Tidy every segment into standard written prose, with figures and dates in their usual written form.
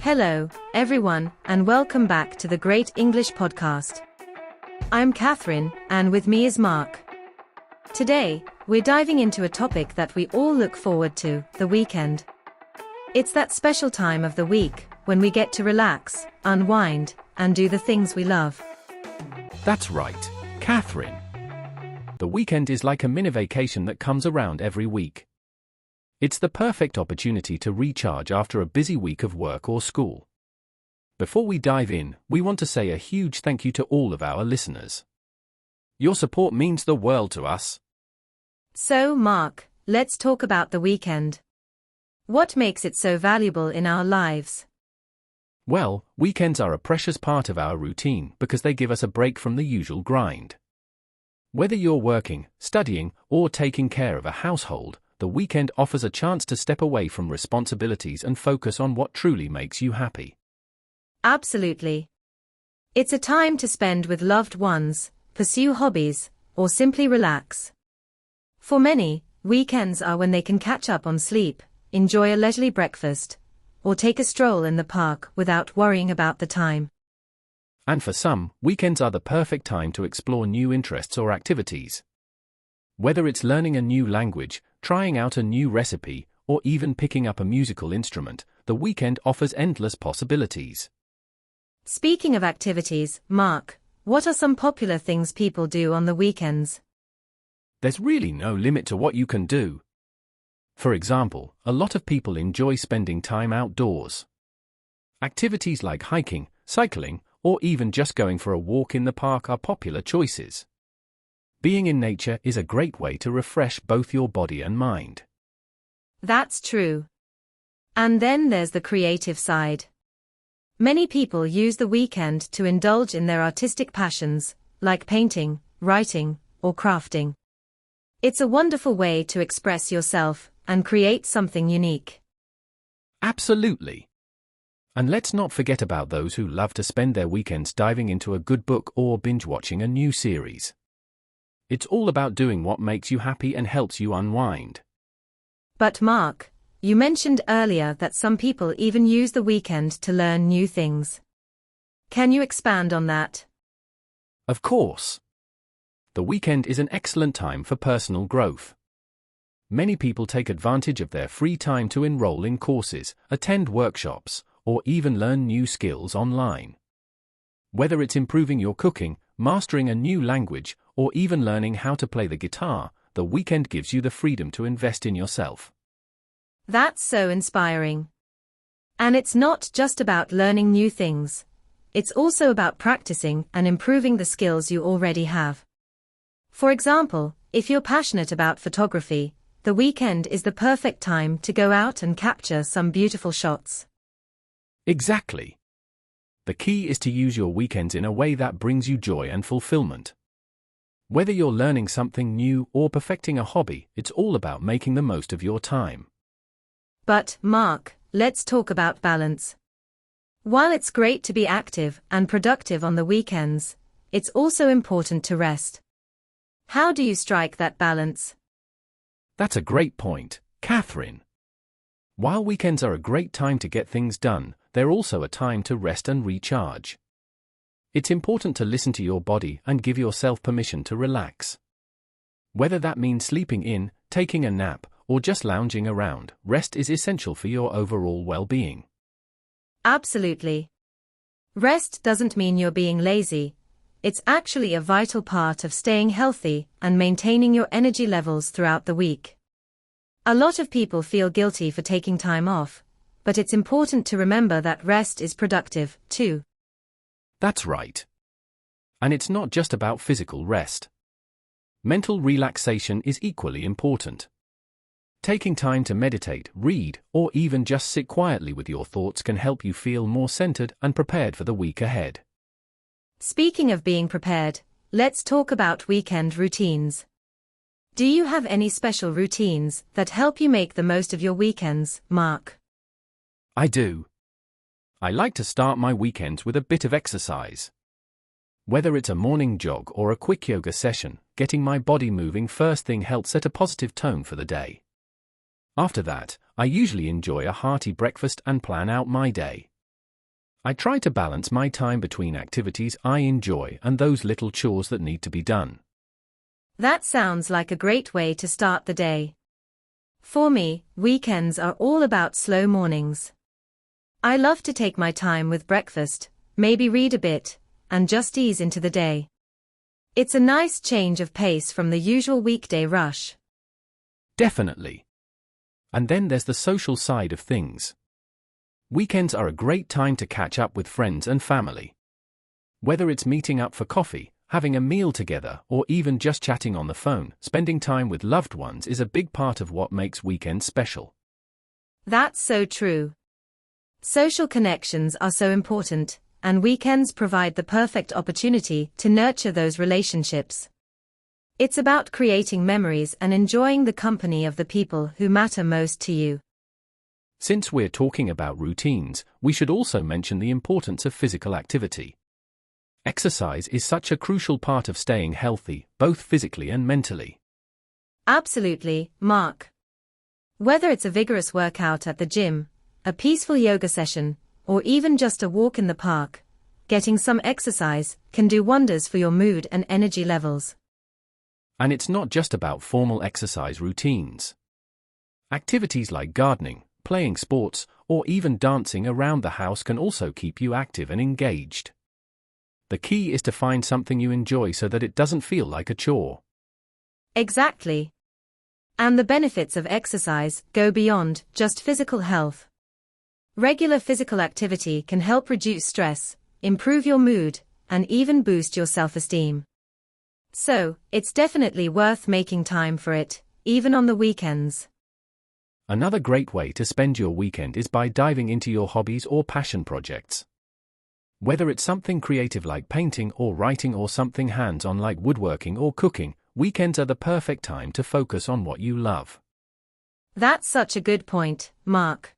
Hello, everyone, and welcome back to the Great English Podcast. I'm Catherine, and with me is Mark. Today, we're diving into a topic that we all look forward to, the weekend. It's that special time of the week when we get to relax, unwind, and do the things we love. That's right, Catherine. The weekend is like a mini vacation that comes around every week. It's the perfect opportunity to recharge after a busy week of work or school. Before we dive in, we want to say a huge thank you to all of our listeners. Your support means the world to us. So, Mark, let's talk about the weekend. What makes it so valuable in our lives? Well, weekends are a precious part of our routine because they give us a break from the usual grind. Whether you're working, studying, or taking care of a household, the weekend offers a chance to step away from responsibilities and focus on what truly makes you happy. Absolutely. It's a time to spend with loved ones, pursue hobbies, or simply relax. For many, weekends are when they can catch up on sleep, enjoy a leisurely breakfast, or take a stroll in the park without worrying about the time. And for some, weekends are the perfect time to explore new interests or activities. Whether it's learning a new language, trying out a new recipe, or even picking up a musical instrument, the weekend offers endless possibilities. Speaking of activities, Mark, what are some popular things people do on the weekends? There's really no limit to what you can do. For example, a lot of people enjoy spending time outdoors. Activities like hiking, cycling, or even just going for a walk in the park are popular choices. Being in nature is a great way to refresh both your body and mind. That's true. And then there's the creative side. Many people use the weekend to indulge in their artistic passions, like painting, writing, or crafting. It's a wonderful way to express yourself and create something unique. Absolutely. And let's not forget about those who love to spend their weekends diving into a good book or binge-watching a new series. It's all about doing what makes you happy and helps you unwind. But Mark, you mentioned earlier that some people even use the weekend to learn new things. Can you expand on that? Of course. The weekend is an excellent time for personal growth. Many people take advantage of their free time to enroll in courses, attend workshops, or even learn new skills online. Whether it's improving your cooking, mastering a new language, or even learning how to play the guitar, the weekend gives you the freedom to invest in yourself. That's so inspiring. And it's not just about learning new things. It's also about practicing and improving the skills you already have. For example, if you're passionate about photography, the weekend is the perfect time to go out and capture some beautiful shots. Exactly. The key is to use your weekends in a way that brings you joy and fulfillment. Whether you're learning something new or perfecting a hobby, it's all about making the most of your time. But, Mark, let's talk about balance. While it's great to be active and productive on the weekends, it's also important to rest. How do you strike that balance? That's a great point, Catherine. While weekends are a great time to get things done, they're also a time to rest and recharge. It's important to listen to your body and give yourself permission to relax. Whether that means sleeping in, taking a nap, or just lounging around, rest is essential for your overall well-being. Absolutely. Rest doesn't mean you're being lazy. It's actually a vital part of staying healthy and maintaining your energy levels throughout the week. A lot of people feel guilty for taking time off, but it's important to remember that rest is productive, too. That's right. And it's not just about physical rest. Mental relaxation is equally important. Taking time to meditate, read, or even just sit quietly with your thoughts can help you feel more centered and prepared for the week ahead. Speaking of being prepared, let's talk about weekend routines. Do you have any special routines that help you make the most of your weekends, Mark? I do. I like to start my weekends with a bit of exercise. Whether it's a morning jog or a quick yoga session, getting my body moving first thing helps set a positive tone for the day. After that, I usually enjoy a hearty breakfast and plan out my day. I try to balance my time between activities I enjoy and those little chores that need to be done. That sounds like a great way to start the day. For me, weekends are all about slow mornings. I love to take my time with breakfast, maybe read a bit, and just ease into the day. It's a nice change of pace from the usual weekday rush. Definitely. And then there's the social side of things. Weekends are a great time to catch up with friends and family. Whether it's meeting up for coffee, having a meal together, or even just chatting on the phone, spending time with loved ones is a big part of what makes weekends special. That's so true. Social connections are so important, and weekends provide the perfect opportunity to nurture those relationships. It's about creating memories and enjoying the company of the people who matter most to you. Since we're talking about routines, we should also mention the importance of physical activity. Exercise is such a crucial part of staying healthy, both physically and mentally. Absolutely, Mark. Whether it's a vigorous workout at the gym, a peaceful yoga session, or even just a walk in the park, getting some exercise can do wonders for your mood and energy levels. And it's not just about formal exercise routines. Activities like gardening, playing sports, or even dancing around the house can also keep you active and engaged. The key is to find something you enjoy so that it doesn't feel like a chore. Exactly. And the benefits of exercise go beyond just physical health. Regular physical activity can help reduce stress, improve your mood, and even boost your self-esteem. So, it's definitely worth making time for it, even on the weekends. Another great way to spend your weekend is by diving into your hobbies or passion projects. Whether it's something creative like painting or writing or something hands-on like woodworking or cooking, weekends are the perfect time to focus on what you love. That's such a good point, Mark.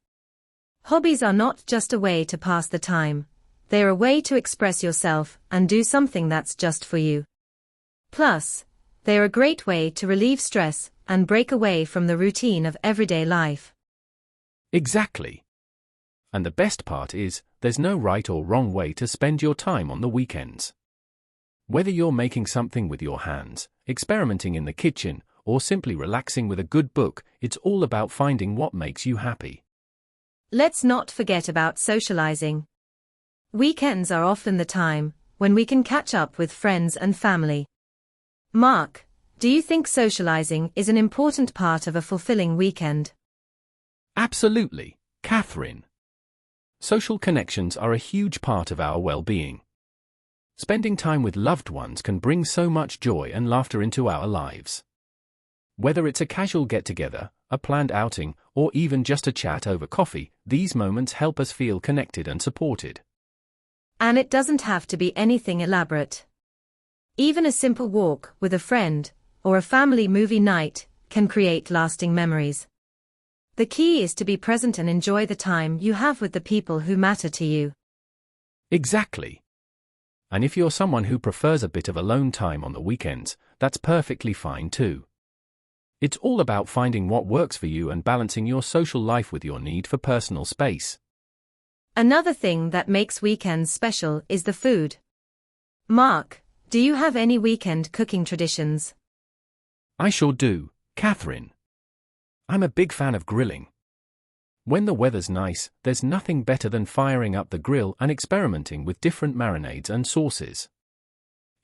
Hobbies are not just a way to pass the time, they're a way to express yourself and do something that's just for you. Plus, they're a great way to relieve stress and break away from the routine of everyday life. Exactly. And the best part is, there's no right or wrong way to spend your time on the weekends. Whether you're making something with your hands, experimenting in the kitchen, or simply relaxing with a good book, it's all about finding what makes you happy. Let's not forget about socializing. Weekends are often the time when we can catch up with friends and family. Mark, do you think socializing is an important part of a fulfilling weekend? Absolutely, Catherine. Social connections are a huge part of our well-being. Spending time with loved ones can bring so much joy and laughter into our lives. Whether it's a casual get-together, a planned outing, or even just a chat over coffee, these moments help us feel connected and supported. And it doesn't have to be anything elaborate. Even a simple walk with a friend, or a family movie night, can create lasting memories. The key is to be present and enjoy the time you have with the people who matter to you. Exactly. And if you're someone who prefers a bit of alone time on the weekends, that's perfectly fine too. It's all about finding what works for you and balancing your social life with your need for personal space. Another thing that makes weekends special is the food. Mark, do you have any weekend cooking traditions? I sure do, Catherine. I'm a big fan of grilling. When the weather's nice, there's nothing better than firing up the grill and experimenting with different marinades and sauces.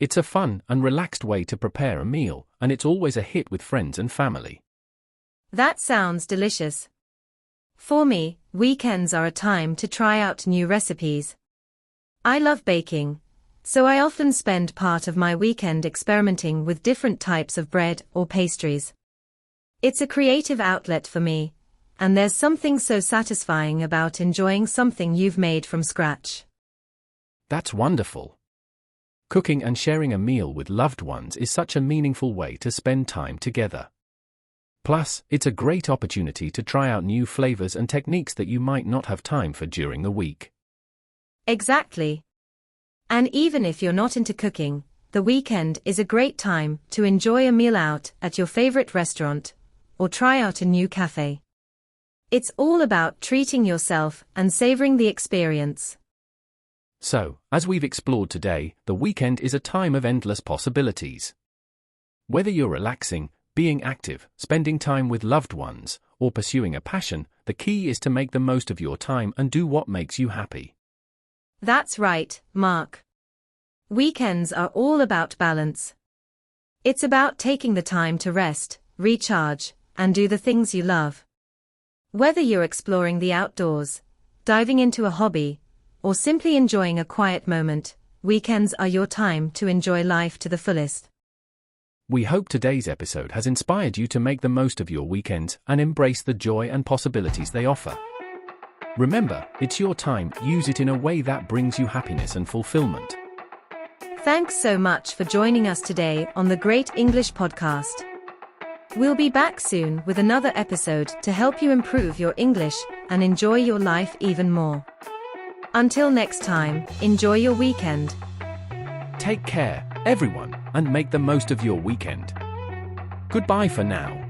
It's a fun and relaxed way to prepare a meal, and it's always a hit with friends and family. That sounds delicious. For me, weekends are a time to try out new recipes. I love baking, so I often spend part of my weekend experimenting with different types of bread or pastries. It's a creative outlet for me, and there's something so satisfying about enjoying something you've made from scratch. That's wonderful. Cooking and sharing a meal with loved ones is such a meaningful way to spend time together. Plus, it's a great opportunity to try out new flavors and techniques that you might not have time for during the week. Exactly. And even if you're not into cooking, the weekend is a great time to enjoy a meal out at your favorite restaurant, or try out a new cafe. It's all about treating yourself and savoring the experience. So, as we've explored today, the weekend is a time of endless possibilities. Whether you're relaxing, being active, spending time with loved ones, or pursuing a passion, the key is to make the most of your time and do what makes you happy. That's right, Mark. Weekends are all about balance. It's about taking the time to rest, recharge, and do the things you love. Whether you're exploring the outdoors, diving into a hobby, or simply enjoying a quiet moment, weekends are your time to enjoy life to the fullest. We hope today's episode has inspired you to make the most of your weekends and embrace the joy and possibilities they offer. Remember, it's your time, use it in a way that brings you happiness and fulfillment. Thanks so much for joining us today on the Great English Podcast. We'll be back soon with another episode to help you improve your English and enjoy your life even more. Until next time, enjoy your weekend. Take care, everyone, and make the most of your weekend. Goodbye for now.